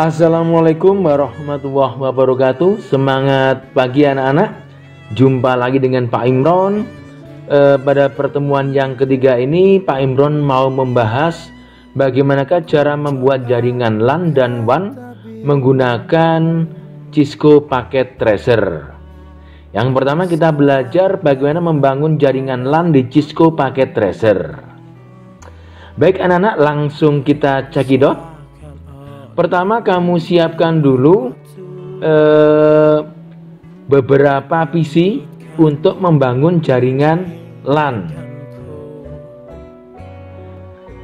Assalamualaikum warahmatullahi wabarakatuh. Semangat pagi anak-anak. Jumpa lagi dengan Pak Imron. Pada pertemuan yang ketiga ini Pak Imron mau membahas bagaimanakah cara membuat jaringan LAN dan WAN menggunakan Cisco Packet Tracer. Yang pertama kita belajar bagaimana membangun jaringan LAN di Cisco Packet Tracer. Baik anak-anak, langsung kita cekidot. Pertama kamu siapkan dulu beberapa PC untuk membangun jaringan LAN.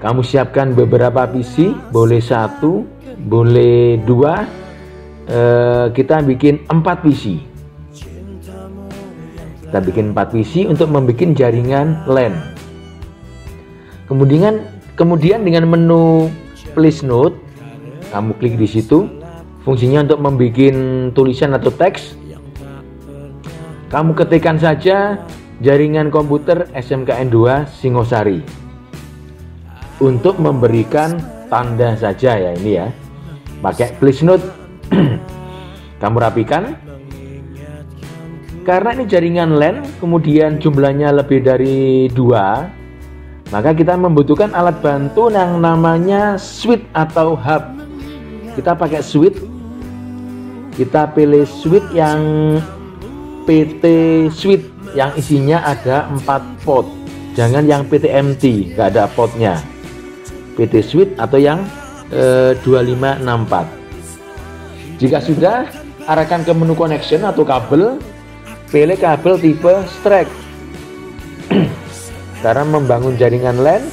Kamu siapkan beberapa PC, boleh satu, boleh dua, kita bikin 4 PC. Kita bikin 4 PC untuk membuat jaringan LAN. Kemudian dengan menu Please Note, kamu klik di situ. Fungsinya untuk membuat tulisan atau teks. Kamu ketikkan saja jaringan komputer SMKN2 Singosari. Untuk memberikan tanda saja ya ini ya. Pakai Please Note. Kamu rapikan. Karena ini jaringan LAN, kemudian jumlahnya lebih dari 2, maka kita membutuhkan alat bantu yang namanya switch atau hub. Kita pakai switch. Kita pilih switch yang PT switch yang isinya ada 4 port. Jangan yang PTMT, nggak ada portnya. PT switch atau yang 2564. Jika sudah, arahkan ke menu connection atau kabel. Pilih kabel tipe strike. Karena membangun jaringan LAN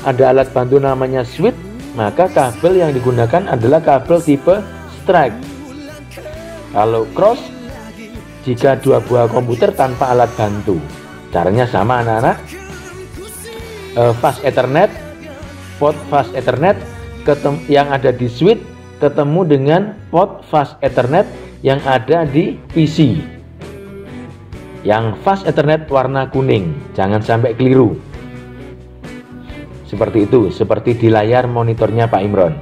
ada alat bantu namanya switch, maka kabel yang digunakan adalah kabel tipe strike. Kalau cross, jika 2 buah komputer tanpa alat bantu. Caranya sama anak-anak. Fast Ethernet, port Fast Ethernet yang ada di switch ketemu dengan port Fast Ethernet yang ada di PC. Yang Fast Ethernet warna kuning, jangan sampai keliru. Seperti itu, seperti di layar monitornya Pak Imron.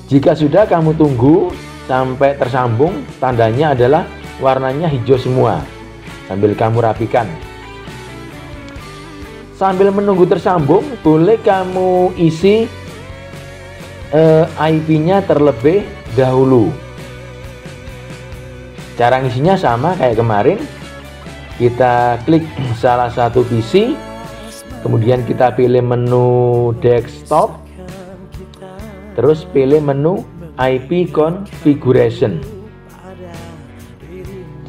Jika sudah, kamu tunggu sampai tersambung, tandanya adalah warnanya hijau semua. Sambil kamu rapikan. Sambil menunggu tersambung, boleh kamu isi IP-nya terlebih dahulu. Cara ngisinya sama kayak kemarin. Kita klik salah satu PC. Kemudian kita pilih menu desktop, terus pilih menu IP configuration.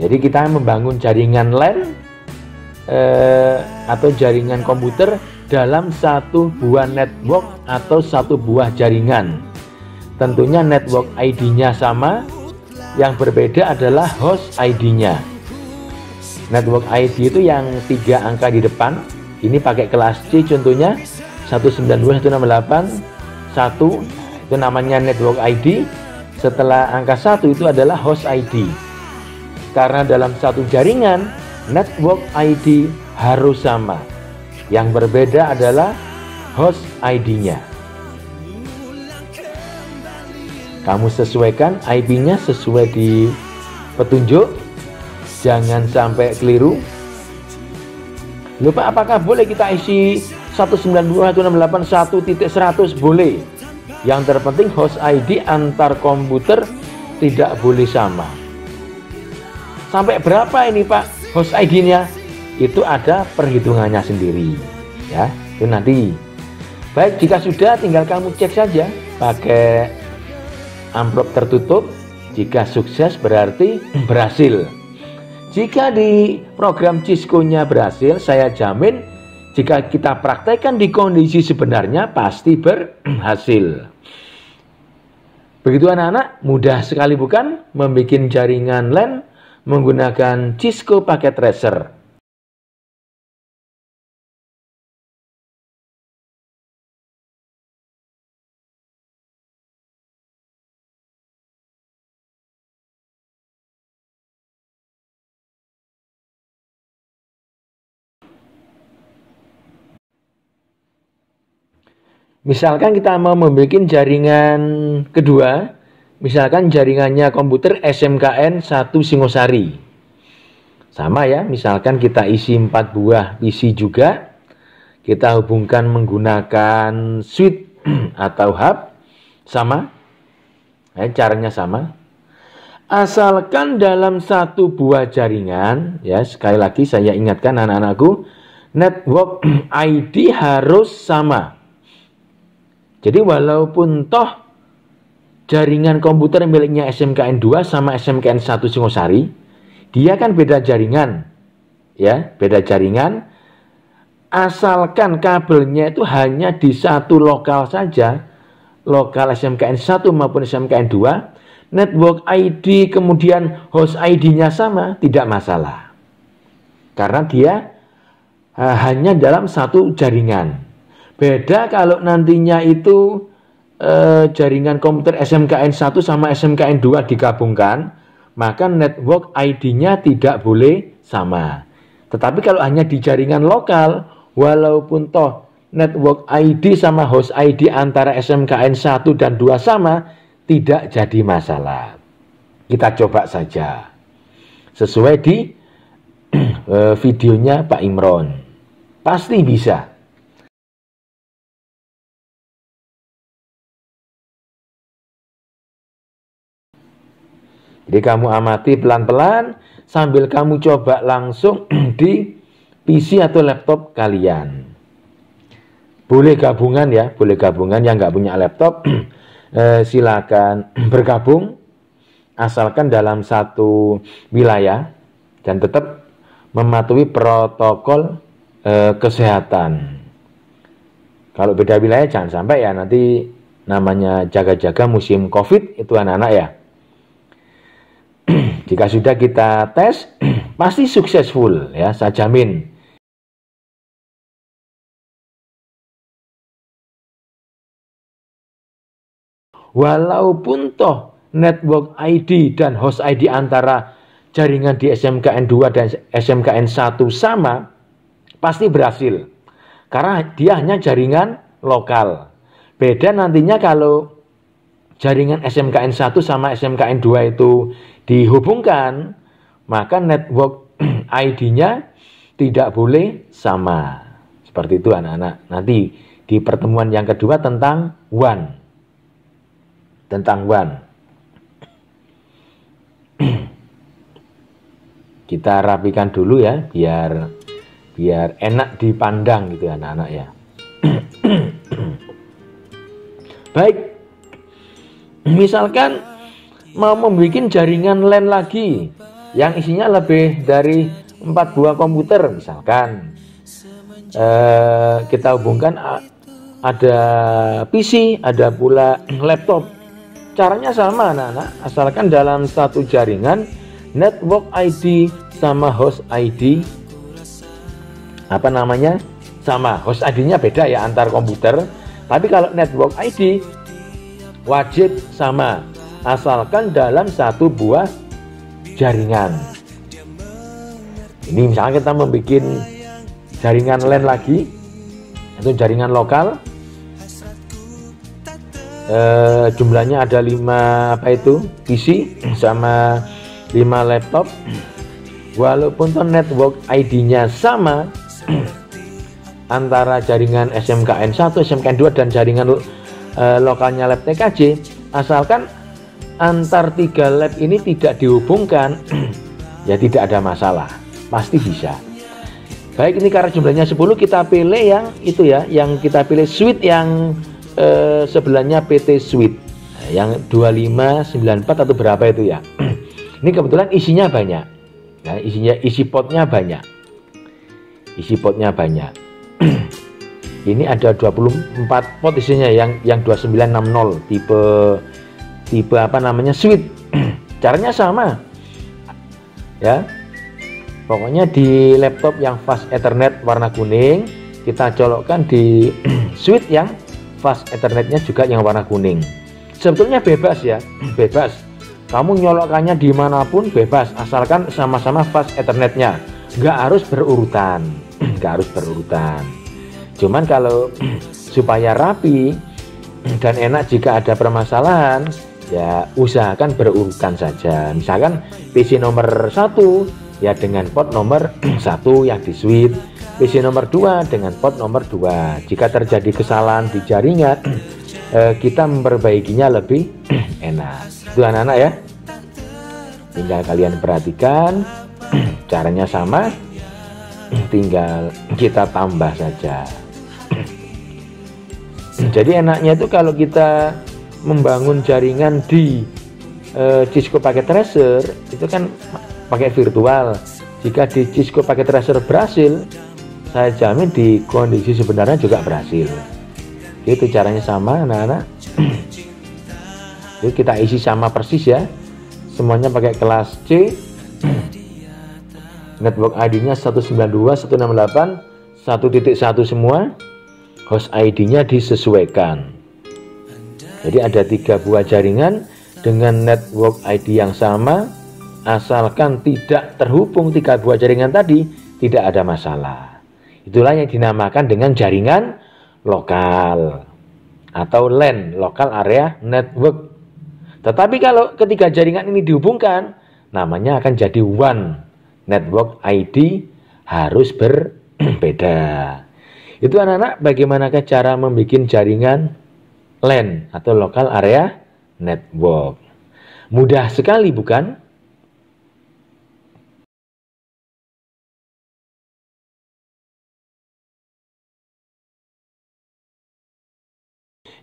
Jadi kita membangun jaringan LAN atau jaringan komputer dalam satu buah network atau satu buah jaringan. Tentunya network ID-nya sama, yang berbeda adalah host ID-nya. Network ID itu yang 3 angka di depan. Ini pakai kelas C contohnya 192.168.1, itu namanya network ID. Setelah angka 1 itu adalah host ID. Karena dalam satu jaringan network ID harus sama. Yang berbeda adalah host ID-nya. Kamu sesuaikan IP-nya sesuai di petunjuk. Jangan sampai keliru. Lupa, apakah boleh kita isi 192.168.1.100? Boleh. Yang terpenting host ID antar komputer tidak boleh sama. Sampai berapa ini Pak host ID-nya? Itu ada perhitungannya sendiri. Ya, itu nanti. Baik, jika sudah tinggal kamu cek saja pakai amplop tertutup. Jika sukses berarti berhasil. Jika di program Cisco-nya berhasil, saya jamin jika kita praktekkan di kondisi sebenarnya pasti berhasil. Begitu anak-anak, mudah sekali bukan membuat jaringan LAN menggunakan Cisco Packet Tracer. Misalkan kita mau membuat jaringan kedua, misalkan jaringannya komputer SMKN 1 Singosari. Sama ya, misalkan kita isi 4 buah PC juga, kita hubungkan menggunakan switch atau hub, sama, caranya sama. Asalkan dalam satu buah jaringan, ya sekali lagi saya ingatkan anak-anakku, network ID harus sama. Jadi walaupun toh jaringan komputer miliknya SMKN 2 sama SMKN 1 Singosari, dia kan beda jaringan, ya, beda jaringan. Asalkan kabelnya itu hanya di satu lokal saja, lokal SMKN 1 maupun SMKN 2, network ID kemudian host ID-nya sama, tidak masalah. Karena dia hanya dalam satu jaringan. Beda kalau nantinya itu jaringan komputer SMKN 1 sama SMKN 2 digabungkan, maka network ID-nya tidak boleh sama. Tetapi kalau hanya di jaringan lokal, walaupun toh network ID sama host ID antara SMKN 1 dan 2 sama, tidak jadi masalah. Kita coba saja. Sesuai di videonya Pak Imron. Pasti bisa. Jadi kamu amati pelan-pelan sambil kamu coba langsung di PC atau laptop kalian. Boleh gabungan ya, boleh gabungan. Yang nggak punya laptop silakan bergabung asalkan dalam satu wilayah dan tetap mematuhi protokol kesehatan. Kalau beda wilayah jangan sampai ya nanti namanya jaga-jaga musim COVID itu anak-anak ya. Jika sudah kita tes, pasti successful ya, saya jamin. Walaupun toh network ID dan host ID antara jaringan di SMKN 2 dan SMKN 1 sama, pasti berhasil. Karena dia hanya jaringan lokal. Beda nantinya kalau jaringan SMKN 1 sama SMKN 2 itu dihubungkan, maka network ID-nya tidak boleh sama. Seperti itu anak-anak. Nanti di pertemuan yang kedua tentang WAN. Tentang WAN. Kita rapikan dulu ya, biar enak dipandang gitu anak-anak ya. Baik. Misalkan mau membuat jaringan LAN lagi yang isinya lebih dari 4 buah komputer misalkan, kita hubungkan ada PC, ada pula laptop. Caranya sama anak-anak, asalkan dalam satu jaringan network ID sama host ID sama, host ID-nya beda ya antar komputer, tapi kalau network ID wajib sama asalkan dalam satu buah jaringan. Ini misalnya kita membuat jaringan LAN lagi, itu jaringan lokal, jumlahnya ada 5 PC sama 5 laptop. Walaupun tuh network ID-nya sama antara jaringan SMKN 1, SMKN 2 dan jaringan lokalnya lab TKJ, asalkan antar 3 lab ini tidak dihubungkan, ya tidak ada masalah, pasti bisa. Baik, ini karena jumlahnya 10, kita pilih yang itu ya, yang kita pilih suite yang sebelahnya PT Suite, yang 2594 atau berapa itu ya. Ini kebetulan isinya banyak, nah, isi potnya banyak, Ini ada 24 pot isinya, yang 2960 tipe suite. Caranya sama ya, pokoknya di laptop yang fast Ethernet warna kuning kita colokkan di suite yang fast Ethernetnya juga yang warna kuning. Sebetulnya bebas ya, bebas kamu nyolokkannya dimanapun bebas, asalkan sama-sama fast Ethernetnya, nggak harus berurutan. Cuman kalau supaya rapi dan enak jika ada permasalahan, ya usahakan berurutan saja. Misalkan PC nomor 1 ya dengan port nomor 1 yang di switch, PC nomor 2 dengan port nomor 2. Jika terjadi kesalahan di jaringan, kita memperbaikinya lebih enak. Itu anak-anak ya, tinggal kalian perhatikan. Caranya sama, tinggal kita tambah saja. Jadi enaknya itu kalau kita membangun jaringan di Cisco Packet Tracer itu kan pakai virtual. Jika di Cisco Packet Tracer berhasil, saya jamin di kondisi sebenarnya juga berhasil. Itu caranya sama anak-anak. Jadi kita isi sama persis ya, semuanya pakai kelas C. Network ID-nya 192.168.1.1 semua. Host ID-nya disesuaikan. Jadi ada 3 buah jaringan dengan network ID yang sama, asalkan tidak terhubung 3 buah jaringan tadi, tidak ada masalah. Itulah yang dinamakan dengan jaringan lokal atau LAN, Local Area Network. Tetapi kalau ketiga jaringan ini dihubungkan, namanya akan jadi WAN. Network ID harus berbeda. Itu anak-anak bagaimanakah cara membuat jaringan LAN atau Local Area Network. Mudah sekali bukan?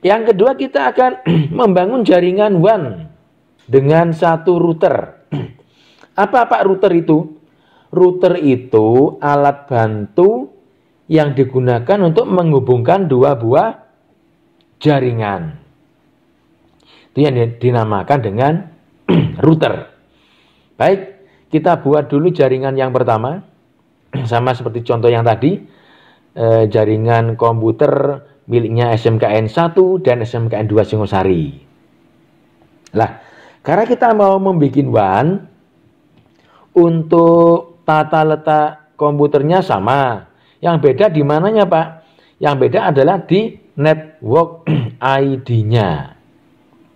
Yang kedua, kita akan membangun jaringan WAN dengan satu router. Apa Pak router itu? Router itu alat bantu yang digunakan untuk menghubungkan 2 buah jaringan. Itu yang dinamakan dengan router. Baik, kita buat dulu jaringan yang pertama. Sama seperti contoh yang tadi, jaringan komputer miliknya SMKN 1 dan SMKN 2 Singosari. Lah, karena kita mau membuat WAN, untuk tata letak komputernya sama. Yang beda di mananya Pak? Yang beda adalah di network ID-nya.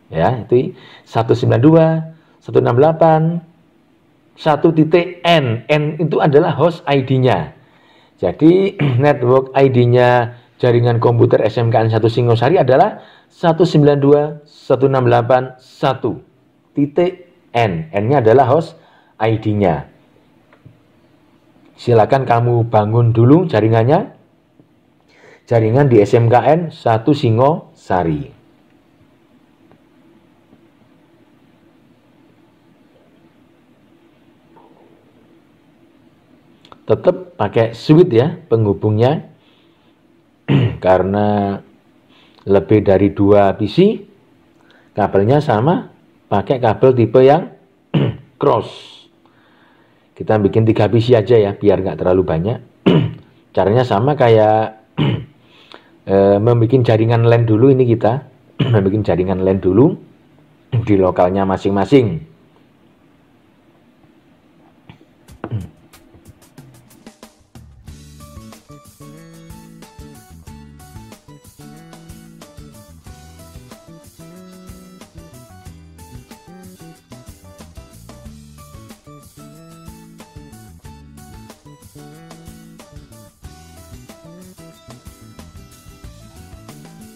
Ya, itu 192.168.1.n. N itu adalah host ID-nya. Jadi network ID-nya jaringan komputer SMKN 1 Singosari adalah 192.168.1.n. N-nya adalah host ID-nya. Silakan kamu bangun dulu jaringannya. Jaringan di SMKN 1 Singosari. Tetap pakai switch ya penghubungnya. Karena lebih dari 2 PC, kabelnya sama, pakai kabel tipe yang cross. Kita bikin 3 PC aja ya, biar nggak terlalu banyak. Caranya sama kayak membuat jaringan LAN dulu. Ini kita membuat jaringan LAN dulu di lokalnya masing-masing.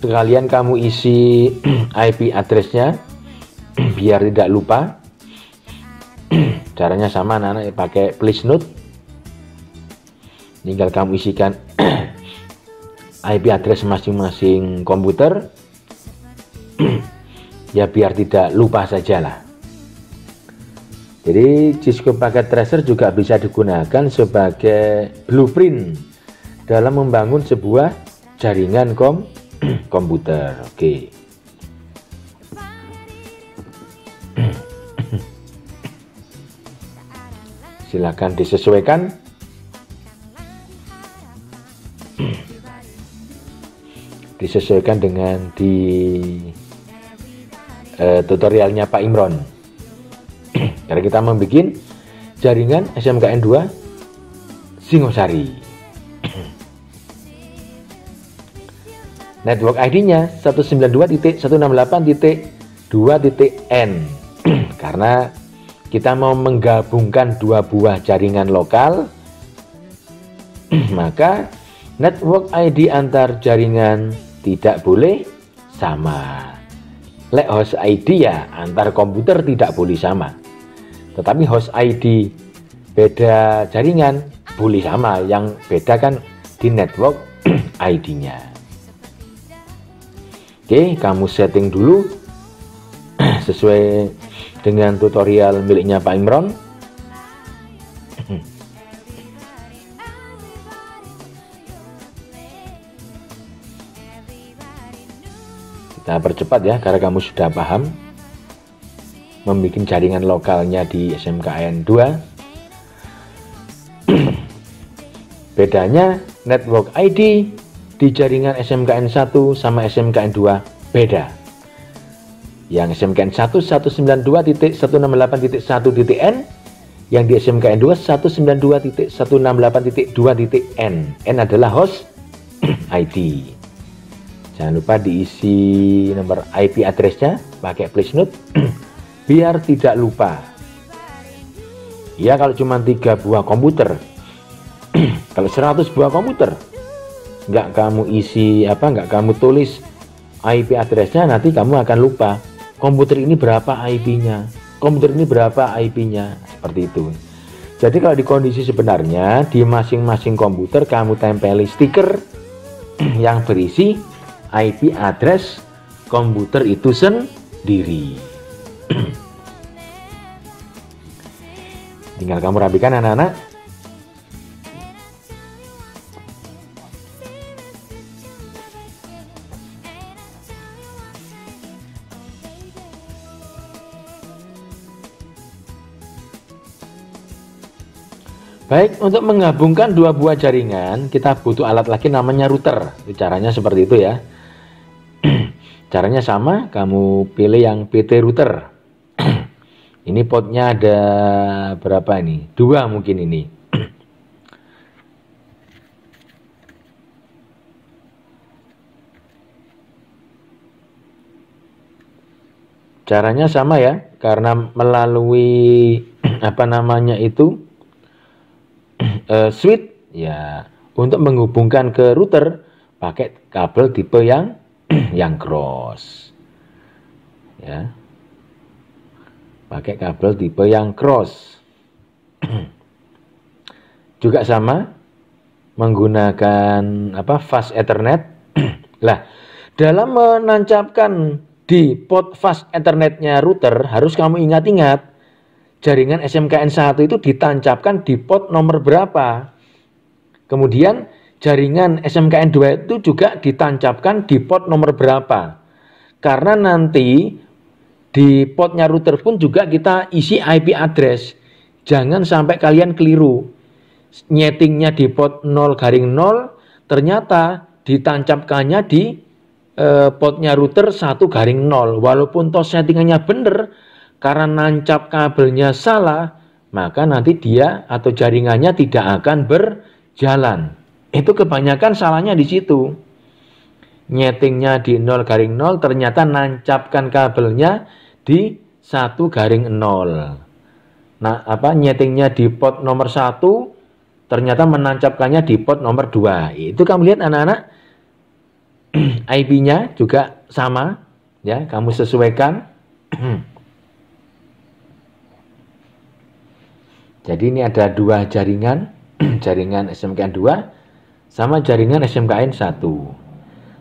Sekalian kamu isi IP address-nya biar tidak lupa. Caranya sama anak-anak, pakai please note. Tinggal kamu isikan IP address masing-masing komputer. Ya biar tidak lupa sajalah. Jadi Cisco Packet Tracer juga bisa digunakan sebagai blueprint dalam membangun sebuah jaringan komputer. Oke. Silakan disesuaikan. Disesuaikan dengan di tutorialnya Pak Imron. Karena kita membuat jaringan SMKN 2 Singosari. Network ID-nya 192.168.1.n. 2.n karena kita mau menggabungkan dua buah jaringan lokal, maka network ID antar jaringan tidak boleh sama. Lek host ID ya antar komputer tidak boleh sama, tetapi host ID beda jaringan boleh sama. Yang beda kan di network ID-nya. Oke, kamu setting dulu sesuai dengan tutorial miliknya Pak Imron. Kita percepat ya, karena kamu sudah paham membuat jaringan lokalnya di SMKN 2. Bedanya network ID di jaringan SMKN 1 sama SMKN 2 beda. Yang SMKN 1 192.168.1.n, yang di SMKN 2 192.168.2.n. N adalah host ID. Jangan lupa diisi nomor IP address-nya pakai please note biar tidak lupa. Ya, kalau cuma 3 buah komputer, kalau 100 buah komputer nggak kamu isi nggak kamu tulis IP address-nya, nanti kamu akan lupa komputer ini berapa IP-nya, komputer ini berapa IP-nya, seperti itu. Jadi kalau di kondisi sebenarnya di masing-masing komputer kamu tempeli stiker yang berisi IP address komputer itu sendiri. Tinggal kamu rapikan anak-anak. Baik, untuk menggabungkan dua buah jaringan kita butuh alat lagi namanya router. Caranya seperti itu ya. Caranya sama, kamu pilih yang PT router. Ini portnya ada berapa ini? 2 mungkin ini. Caranya sama ya, karena melalui switch ya, untuk menghubungkan ke router pakai kabel tipe yang cross ya, pakai kabel tipe yang cross. Juga sama menggunakan fast Ethernet. Lah, dalam menancapkan di port fast Ethernetnya router harus kamu ingat-ingat jaringan SMKN 1 itu ditancapkan di port nomor berapa. Kemudian jaringan SMKN 2 itu juga ditancapkan di port nomor berapa. Karena nanti di portnya router pun juga kita isi IP address. Jangan sampai kalian keliru. Nyetingnya di port 0/0 ternyata ditancapkannya di portnya router 1/0. Walaupun toh settingannya benar, karena nancap kabelnya salah, maka nanti dia atau jaringannya tidak akan berjalan. Itu kebanyakan salahnya di situ. Nyetingnya di 0/0 ternyata nancapkan kabelnya di 1/0. Nah, nyetingnya di port nomor 1 ternyata menancapkannya di port nomor 2. Itu kamu lihat anak-anak, IP-nya juga sama ya, kamu sesuaikan. Jadi ini ada 2 jaringan, jaringan SMKN 2 sama jaringan SMKN 1.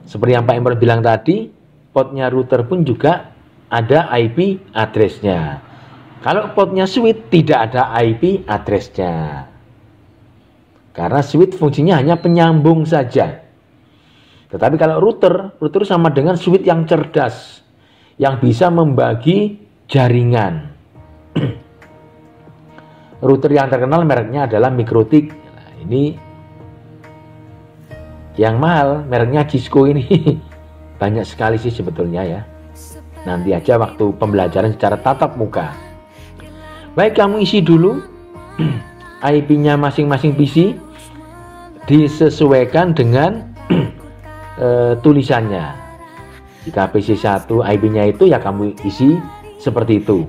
Seperti yang Pak Imron bilang tadi, portnya router pun juga ada IP address-nya. Kalau portnya switch tidak ada IP address-nya. Karena switch fungsinya hanya penyambung saja. Tetapi kalau router sama dengan switch yang cerdas, yang bisa membagi jaringan. Router yang terkenal mereknya adalah Mikrotik. Nah, ini yang mahal, mereknya Cisco ini. Banyak sekali sih sebetulnya ya. Nanti aja waktu pembelajaran secara tatap muka. Baik, kamu isi dulu IP-nya masing-masing PC, disesuaikan dengan tulisannya. Jika PC1 IP-nya itu ya kamu isi seperti itu.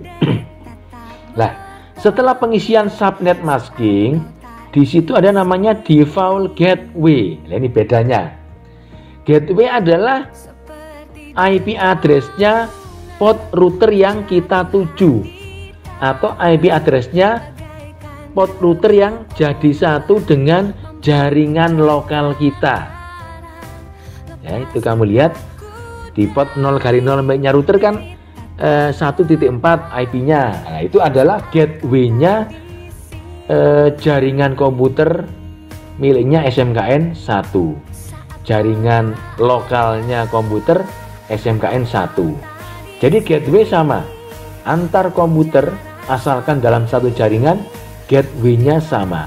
Nah, setelah pengisian subnet masking, di situ ada namanya default gateway. Nah, ini bedanya. Gateway adalah IP address-nya port router yang kita tuju, atau IP address-nya port router yang jadi satu dengan jaringan lokal kita. Ya, itu kamu lihat di port 0/0 miliknya router kan 1.4 IP-nya. Nah, itu adalah gateway-nya jaringan komputer miliknya SMKN 1. Jaringan lokalnya komputer SMKN 1. Jadi gateway sama antar komputer asalkan dalam satu jaringan, gateway-nya sama.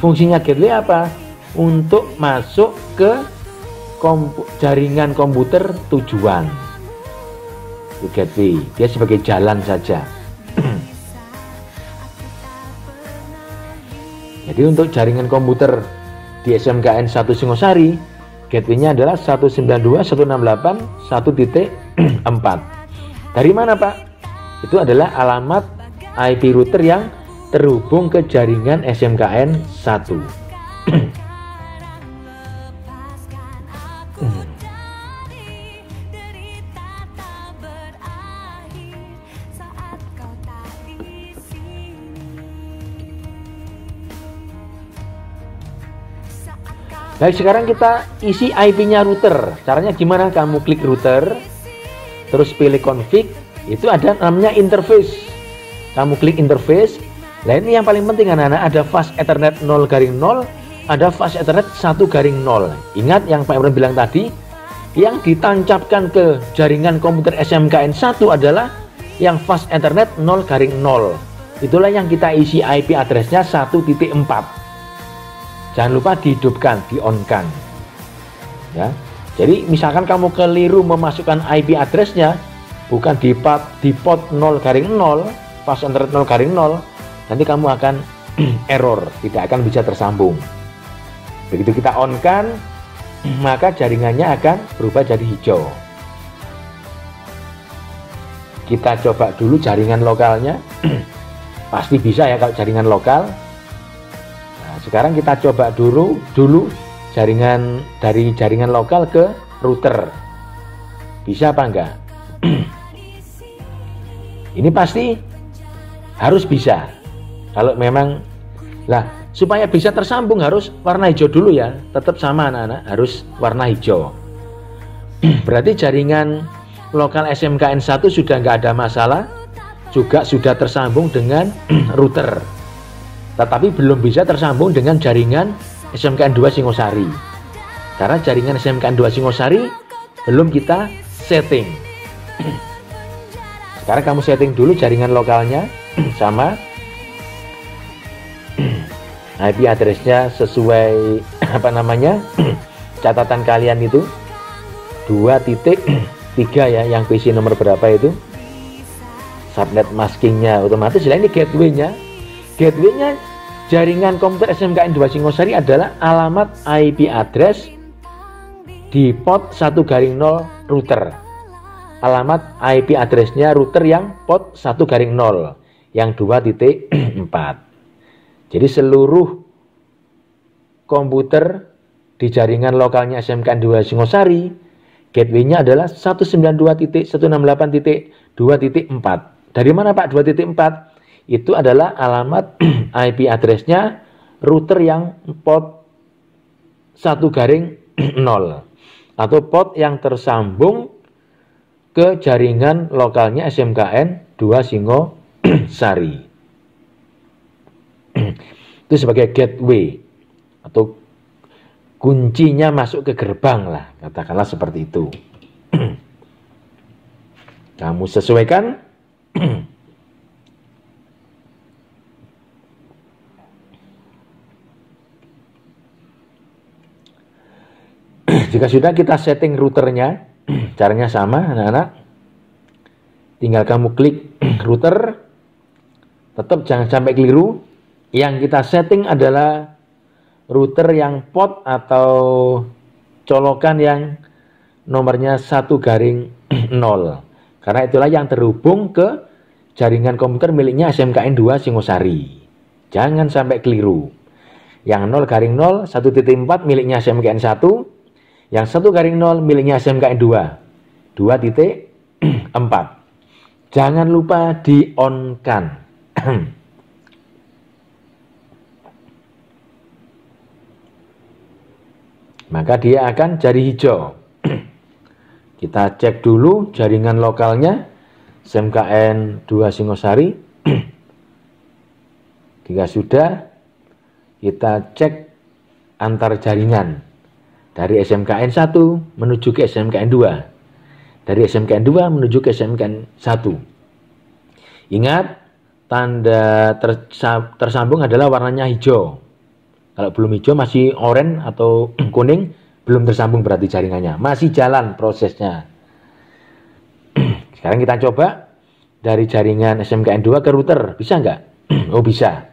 Fungsinya gateway apa? Untuk masuk ke jaringan komputer tujuan. Itu gateway, dia sebagai jalan saja. Jadi untuk jaringan komputer di SMKN 1 Singosari, gateway-nya adalah 192.168.1.4. Dari mana, Pak? Itu adalah alamat IP router yang terhubung ke jaringan SMKN 1. Baik, sekarang kita isi IP-nya router. Caranya gimana? Kamu klik router, terus pilih config, itu ada namanya interface. Kamu klik interface. Nah, ini yang paling penting anak-anak, ada fast ethernet 0/0, ada fast ethernet 1/0. Ingat yang Pak Imran bilang tadi, yang ditancapkan ke jaringan komputer SMKN 1 adalah yang fast ethernet 0/0. Itulah yang kita isi IP address-nya 1.4. Jangan lupa dihidupkan, di-on-kan. Ya. Jadi misalkan kamu keliru memasukkan IP address-nya bukan di port 0/0, fast ethernet 0/0, nanti kamu akan error, tidak akan bisa tersambung. Begitu kita on-kan, maka jaringannya akan berubah jadi hijau. Kita coba dulu jaringan lokalnya. Pasti bisa ya kalau jaringan lokal. Sekarang kita coba dulu jaringan dari jaringan lokal ke router. Bisa apa enggak? Ini pasti harus bisa. Kalau memang supaya bisa tersambung harus warna hijau dulu ya. Tetap sama anak-anak, harus warna hijau. Berarti jaringan lokal SMKN 1 sudah enggak ada masalah. Juga sudah tersambung dengan router. Tetapi belum bisa tersambung dengan jaringan SMKN 2 Singosari. Karena jaringan SMKN 2 Singosari belum kita setting. Sekarang kamu setting dulu jaringan lokalnya sama IP address-nya sesuai catatan kalian itu 2.3 ya, yang PC nomor berapa itu. Subnet masking-nya otomatis. Ini gateway-nya. Gateway-nya jaringan komputer SMKN 2 Singosari adalah alamat IP address di port 1/0 router. Alamat IP address-nya router yang port 1/0 yang 2.4. Jadi seluruh komputer di jaringan lokalnya SMKN 2 Singosari, gateway-nya adalah 192.168.2.4. Dari mana Pak 2.4? Itu adalah alamat IP address-nya router yang port 1/0 atau port yang tersambung ke jaringan lokalnya SMKN 2 Singosari. Itu sebagai gateway atau kuncinya masuk ke gerbang lah, katakanlah seperti itu. Kamu sesuaikan. Jika sudah kita setting routernya, caranya sama anak-anak. Tinggal kamu klik router, tetap jangan sampai keliru. Yang kita setting adalah router yang port atau colokan yang nomornya 1/0, karena itulah yang terhubung ke jaringan komputer miliknya SMKN 2 Singosari. Jangan sampai keliru. Yang 0/0 1.4 miliknya SMKN 1, yang 1/0 miliknya SMKN 2 2.4. Jangan lupa di-on-kan. Maka dia akan jadi hijau. Kita cek dulu jaringan lokalnya SMKN 2 Singosari. Jika sudah, kita cek antar jaringan dari SMKN 1 menuju ke SMKN 2, dari SMKN 2 menuju ke SMKN 1. Ingat, tanda tersambung adalah warnanya hijau. Kalau belum hijau, masih oranye atau kuning, belum tersambung berarti jaringannya. Masih jalan prosesnya. Sekarang kita coba dari jaringan SMKN 2 ke router. Bisa nggak? Oh, bisa.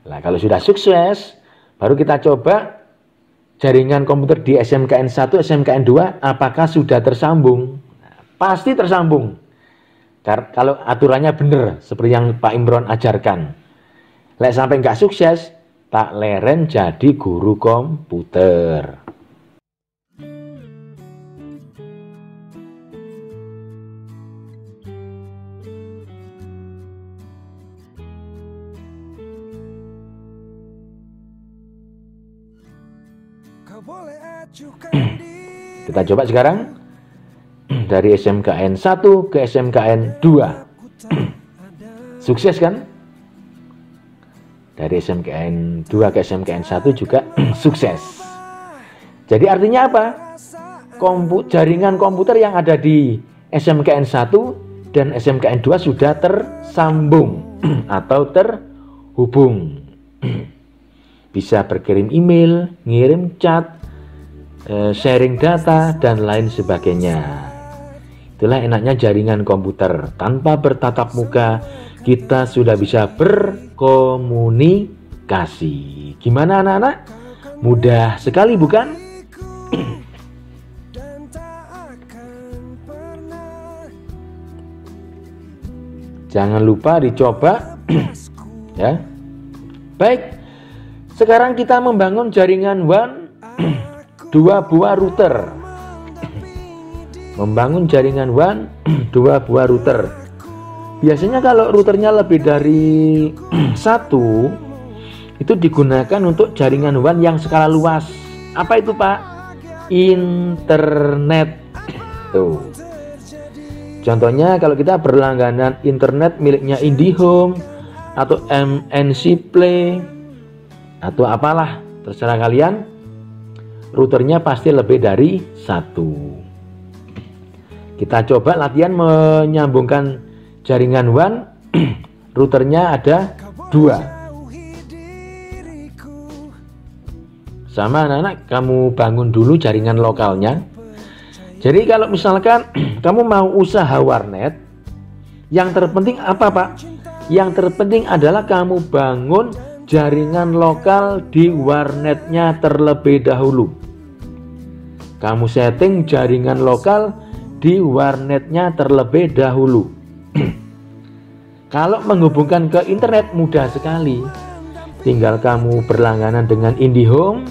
Nah, kalau sudah sukses, baru kita coba jaringan komputer di SMKN 1, SMKN 2, apakah sudah tersambung? Nah, pasti tersambung. Kalau aturannya benar, seperti yang Pak Imron ajarkan. Lek sampai nggak sukses, tak leren jadi guru komputer. Kita coba sekarang dari SMKN 1 ke SMKN 2. Sukses kan? Dari SMKN 2 ke SMKN 1 juga sukses. Jadi artinya apa? Jaringan komputer yang ada di SMKN 1 dan SMKN 2 sudah tersambung atau terhubung. Bisa berkirim email, ngirim chat, sharing data, dan lain sebagainya. Itulah enaknya jaringan komputer. Tanpa bertatap muka, kita sudah bisa berkomunikasi. Gimana anak-anak? Mudah sekali bukan? Jangan lupa dicoba. Ya. Baik. Sekarang kita membangun jaringan WAN 2 buah router. Membangun jaringan WAN 2 buah router. Biasanya kalau routernya lebih dari 1, itu digunakan untuk jaringan WAN yang skala luas. Apa itu, Pak? Internet. Tuh. Contohnya kalau kita berlangganan internet miliknya IndiHome atau MNC Play atau apalah, terserah kalian, routernya pasti lebih dari 1. Kita coba latihan menyambungkan jaringan WAN. Routernya ada 2. Sama anak-anak, kamu bangun dulu jaringan lokalnya. Jadi kalau misalkan kamu mau usaha warnet, yang terpenting apa, Pak? Yang terpenting adalah kamu bangun jaringan lokal di warnetnya terlebih dahulu. Kamu setting jaringan lokal di warnetnya terlebih dahulu. Kalau menghubungkan ke internet mudah sekali. Tinggal kamu berlangganan dengan IndiHome,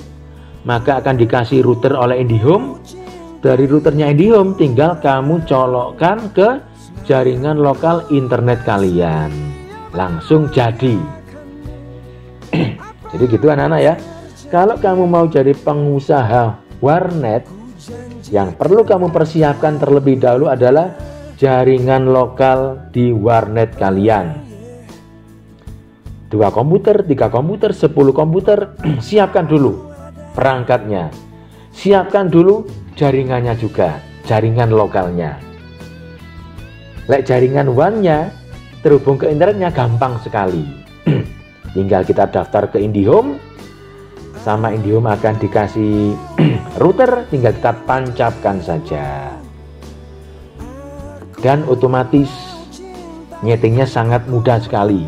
maka akan dikasih router oleh IndiHome. Dari routernya IndiHome tinggal kamu colokkan ke jaringan lokal internet kalian. Langsung jadi. Jadi gitu anak-anak ya. Kalau kamu mau jadi pengusaha warnet, yang perlu kamu persiapkan terlebih dahulu adalah jaringan lokal di warnet kalian. 2 komputer, 3 komputer, 10 komputer, siapkan dulu perangkatnya. Siapkan dulu jaringannya juga, jaringan lokalnya. Lek jaringan WAN-nya terhubung ke internetnya gampang sekali. Tinggal kita daftar ke IndiHome, sama IndiHome akan dikasih router, tinggal kita tancapkan saja. Dan otomatis nyetingnya sangat mudah sekali.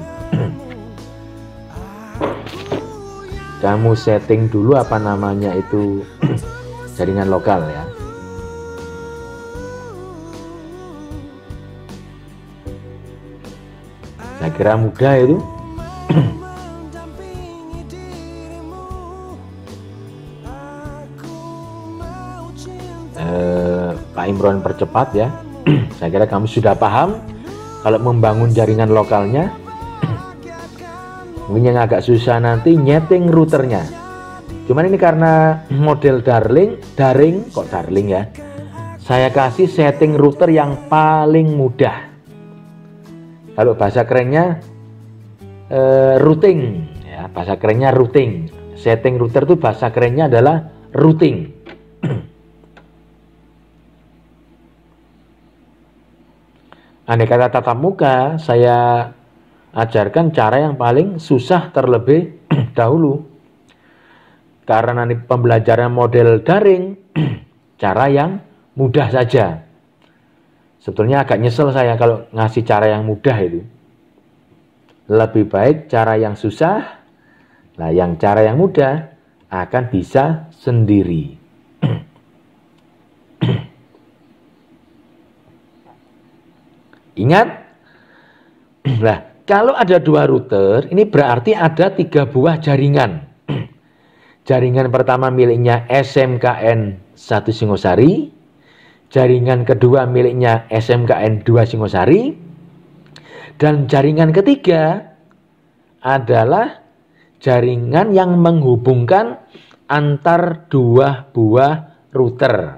Kamu setting dulu apa namanya itu jaringan lokal ya. Saya kira mudah itu. Pak Imron percepat ya. Saya kira kamu sudah paham kalau membangun jaringan lokalnya. Mungkin yang agak susah nanti nyeting routernya. Cuman ini karena model daring kok darling ya. Saya kasih setting router yang paling mudah. Kalau bahasa kerennya routing ya, bahasa kerennya routing. Setting router itu bahasa kerennya adalah routing. Andai kata tatap muka, saya ajarkan cara yang paling susah terlebih dahulu. Karena nanti pembelajaran model daring, cara yang mudah saja. Sebetulnya agak nyesel saya kalau ngasih cara yang mudah itu. Lebih baik cara yang susah, nah yang cara yang mudah akan bisa sendiri. Ingat, nah kalau ada 2 router, ini berarti ada 3 buah jaringan. Jaringan pertama miliknya SMKN 1 Singosari, jaringan kedua miliknya SMKN 2 Singosari, dan jaringan ketiga adalah jaringan yang menghubungkan antar 2 buah router.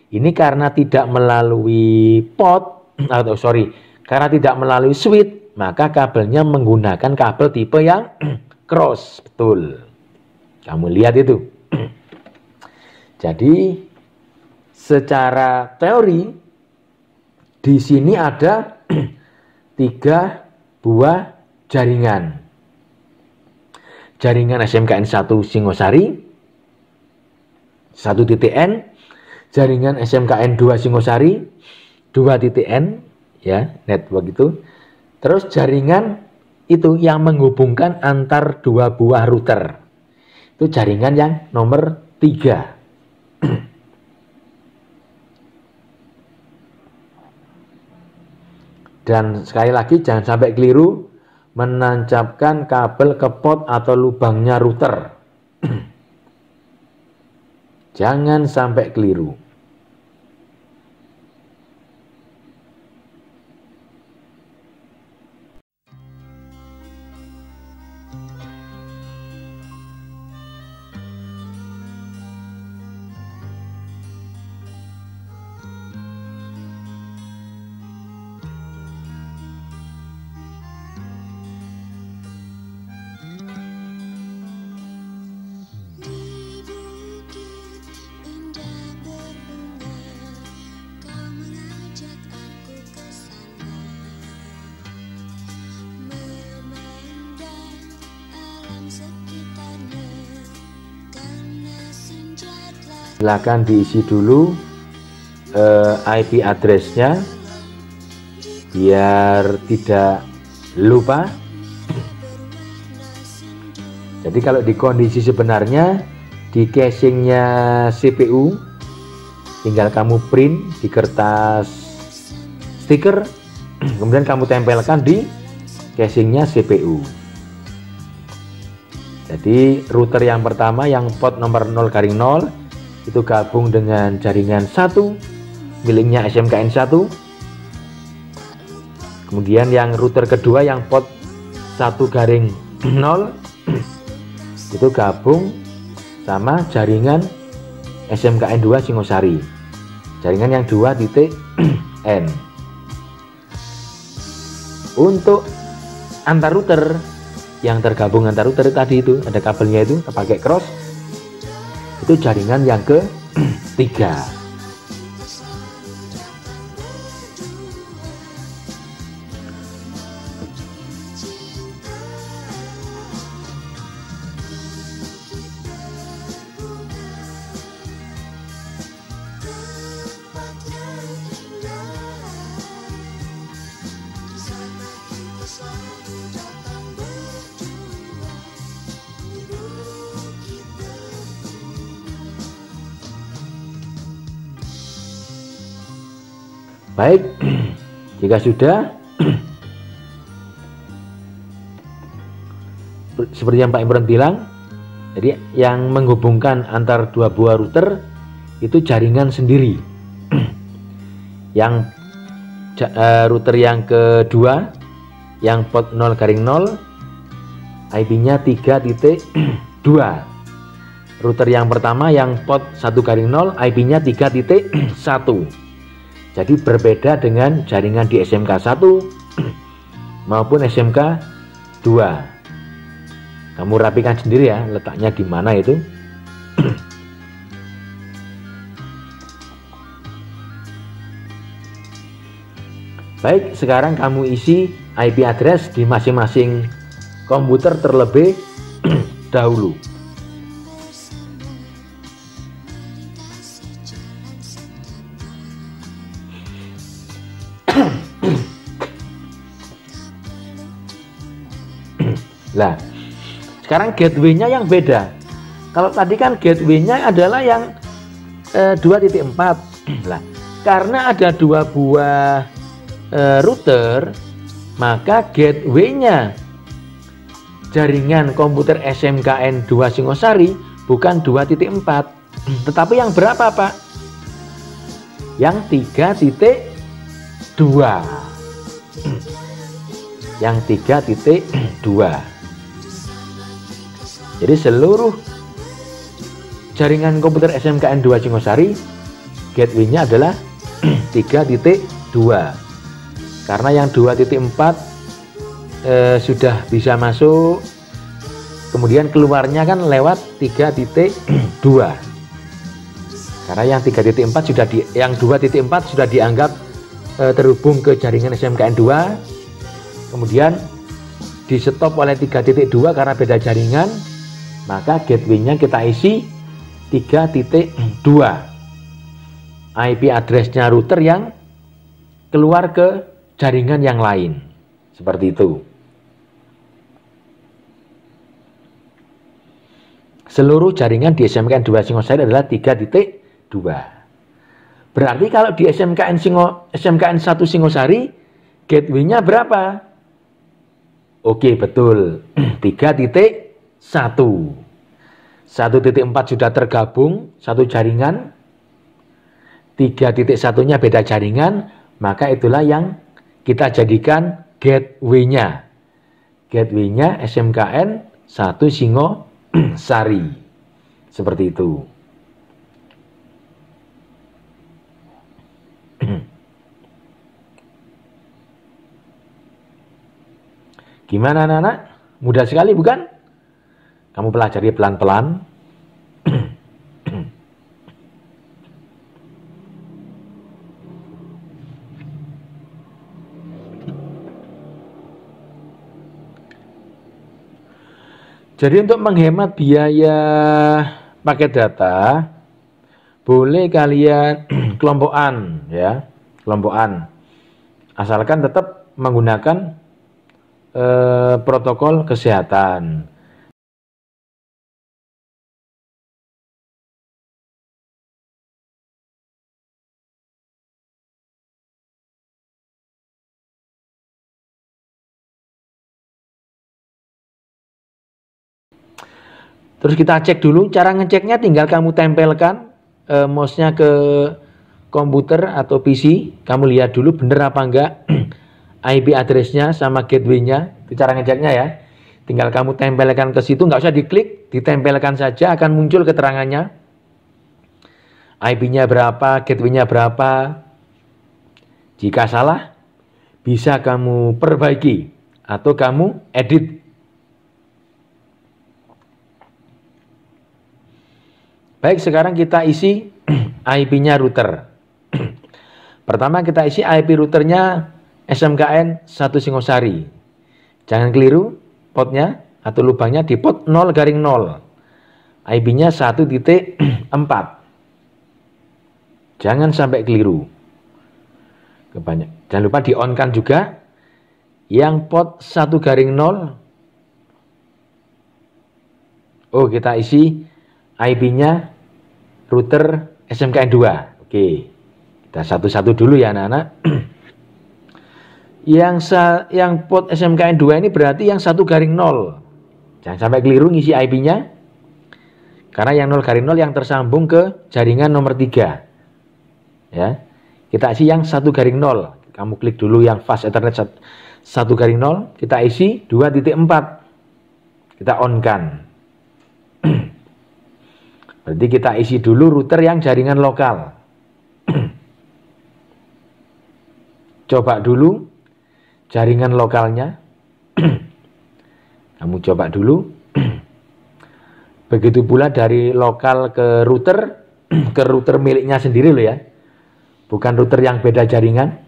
Ini karena tidak melalui karena tidak melalui switch, maka kabelnya menggunakan kabel tipe yang cross, betul. Kamu lihat itu. Jadi secara teori di sini ada 3 buah jaringan. Jaringan SMKN 1 Singosari 1.N, jaringan SMKN 2 Singosari 2.N ya, network itu. Terus jaringan itu yang menghubungkan antar 2 buah router. Itu jaringan yang nomor 3. Dan sekali lagi jangan sampai keliru menancapkan kabel ke pot atau lubangnya router. Jangan sampai keliru. Silakan diisi dulu IP address-nya biar tidak lupa. Jadi kalau di kondisi sebenarnya di casingnya CPU tinggal kamu print di kertas stiker, kemudian kamu tempelkan di casingnya CPU. Jadi router yang pertama yang port nomor 0/0 itu gabung dengan jaringan 1 miliknya SMKN 1. Kemudian yang router kedua yang port 1/0 itu gabung sama jaringan SMKN 2 Singosari, jaringan yang 2.N. Untuk antar router yang tergabung antar router tadi itu ada kabelnya itu pakai cross, itu jaringan yang ke-3. Baik, jika sudah, seperti yang Pak Imron bilang, jadi yang menghubungkan antar dua buah router itu jaringan sendiri. Yang router yang kedua, yang port 0/0, IP-nya 3.2. Router yang pertama yang port 1/0, IP-nya 3.1. Jadi berbeda dengan jaringan di SMK 1 maupun SMK 2. Kamu rapikan sendiri ya, letaknya di mana itu. Baik, sekarang kamu isi IP address di masing-masing komputer terlebih dahulu. Nah, sekarang gateway-nya yang beda. Kalau tadi kan gateway-nya adalah yang 2.4. Nah, karena ada dua buah router, maka gateway-nya jaringan komputer SMKN 2 Singosari bukan 2.4, tetapi yang berapa, Pak? Yang 3.2. Yang 3.2. Jadi seluruh jaringan komputer SMKN 2 Singosari gateway-nya adalah 3.2. Karena yang 2.4 sudah bisa masuk, kemudian keluarnya kan lewat 3.2. Karena yang 3.4 sudah yang 2.4 sudah dianggap terhubung ke jaringan SMKN 2. Kemudian di stop oleh 3.2 karena beda jaringan, maka gateway-nya kita isi 3.2. IP address-nya router yang keluar ke jaringan yang lain. Seperti itu. Seluruh jaringan di SMKN 2 Singosari adalah 3.2. Berarti kalau di SMKN 1 Singosari gateway-nya berapa? Oke, betul. 3.1. 1.4 sudah tergabung satu jaringan, 3.1-nya beda jaringan, maka itulah yang kita jadikan gateway-nya. Gateway-nya SMKN 1 Singosari. Seperti itu. Gimana anak-anak? Mudah sekali bukan? Kamu pelajari pelan-pelan. Jadi untuk menghemat biaya paket data, boleh kalian kelompokan ya, kelompokan. Asalkan tetap menggunakan protokol kesehatan. Terus kita cek dulu, cara ngeceknya tinggal kamu tempelkan mouse-nya ke komputer atau PC, kamu lihat dulu bener apa enggak IP address-nya sama gateway-nya, itu cara ngeceknya ya. Tinggal kamu tempelkan ke situ, nggak usah diklik, ditempelkan saja akan muncul keterangannya. IP-nya berapa, gateway-nya berapa. Jika salah, bisa kamu perbaiki atau kamu edit. Baik, sekarang kita isi IP-nya router. Pertama kita isi IP routernya SMKN 1 Singosari. Jangan keliru portnya atau lubangnya di port 0/0. IP-nya 1.4. Jangan sampai keliru. Jangan lupa di-on-kan juga yang port 1/0. Oh, kita isi IP-nya router SMKN 2. Oke, kita satu-satu dulu ya anak-anak. Yang port SMKN 2 ini berarti yang 1/0. Jangan sampai keliru ngisi IP-nya. Karena yang 0 garing 0 yang tersambung ke jaringan nomor 3. Ya. Kita isi yang 1 garing 0. Kamu klik dulu yang fast ethernet 1 garing 0. Kita isi 2.4. Kita on-kan. Berarti kita isi dulu router yang jaringan lokal. Coba dulu jaringan lokalnya. Kamu coba dulu. Begitu pula dari lokal ke router miliknya sendiri loh ya. Bukan router yang beda jaringan.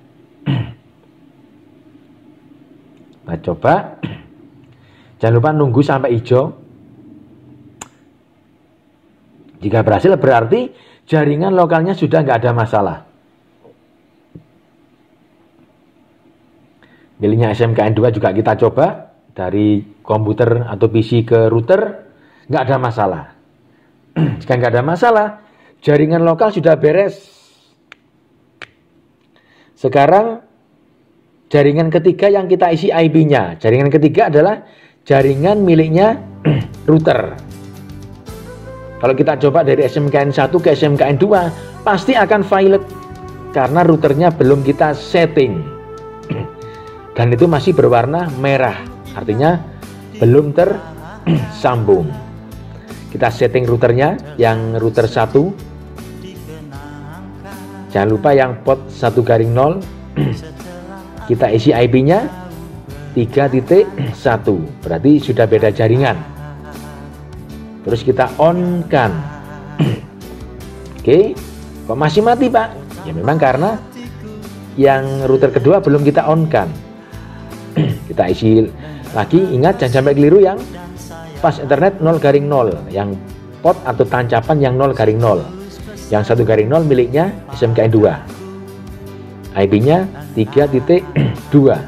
Nah, coba. Jangan lupa nunggu sampai hijau. Jika berhasil berarti jaringan lokalnya sudah nggak ada masalah. Miliknya SMKN2 juga kita coba. Dari komputer atau PC ke router, nggak ada masalah. Jika nggak ada masalah, jaringan lokal sudah beres. Sekarang, jaringan ketiga yang kita isi IP-nya. Jaringan ketiga adalah jaringan miliknya router. Kalau kita coba dari SMKN1 ke SMKN2, pasti akan violet. Karena routernya belum kita setting. Dan itu masih berwarna merah. Artinya belum tersambung. Kita setting routernya yang router 1. Jangan lupa yang port 1 garing 0. Kita isi IP-nya 3.1. Berarti sudah beda jaringan. Terus kita on-kan. Oke. Kok masih mati, Pak? Ya memang karena yang router kedua belum kita on-kan. Kita isi lagi, ingat jangan sampai keliru yang fast ethernet 0 garing 0, yang port atau tancapan yang 0 garing 0. Yang 1 garing 0 miliknya SMKN2. IP-nya 3.2.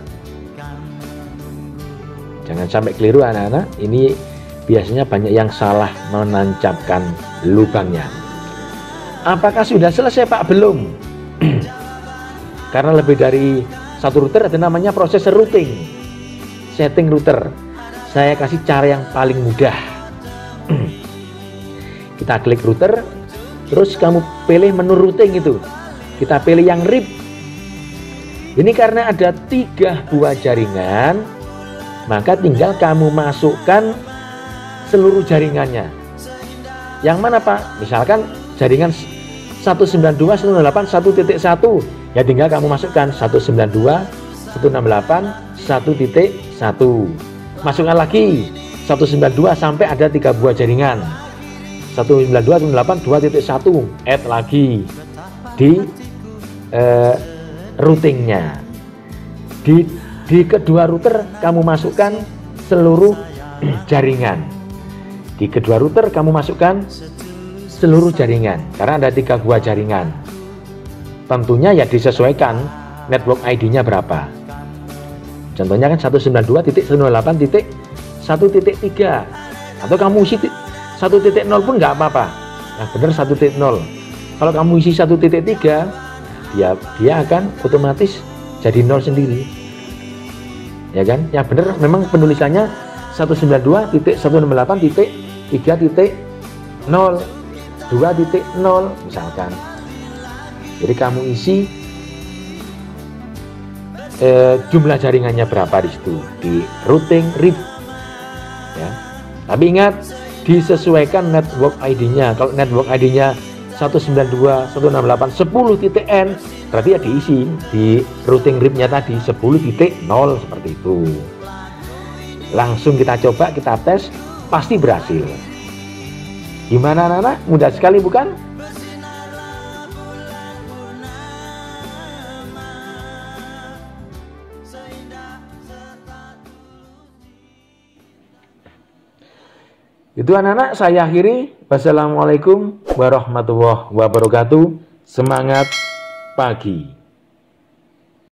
Jangan sampai keliru anak-anak, ini biasanya banyak yang salah menancapkan lubangnya. Apakah sudah selesai, Pak? Belum. Karena lebih dari satu router ada namanya proses routing. Setting router. Saya kasih cara yang paling mudah. Kita klik router, terus kamu pilih menu routing itu. Kita pilih yang RIP. Ini karena ada 3 buah jaringan, maka tinggal kamu masukkan seluruh jaringannya. Yang mana, Pak? Misalkan jaringan 192.168.1.1, ya tinggal kamu masukkan 192.168.1.1. Masukkan lagi 192 sampai ada 3 buah jaringan. 192.168.2.1, add lagi di routingnya. Di kedua router kamu masukkan seluruh jaringan. Di kedua router kamu masukkan seluruh jaringan karena ada 3 buah jaringan. Tentunya ya disesuaikan network ID-nya berapa. Contohnya kan 192.168.1.3, atau kamu isi 1.0 pun nggak apa-apa. Yang benar 1.0. Kalau kamu isi 1.3, dia akan otomatis jadi 0 sendiri. Ya kan? Yang benar memang penulisannya 192.168.3.0 2.0 misalkan. Jadi kamu isi jumlah jaringannya berapa di situ di routing RIP ya. Tapi ingat disesuaikan network ID-nya. Kalau network ID-nya 192.168.10.n berarti ya diisi di routing RIP-nya tadi 10.0 seperti itu. Langsung kita coba, kita tes, pasti berhasil. Gimana anak-anak? Mudah sekali bukan? Itu anak-anak, saya akhiri. Wassalamualaikum warahmatullahi wabarakatuh. Semangat pagi.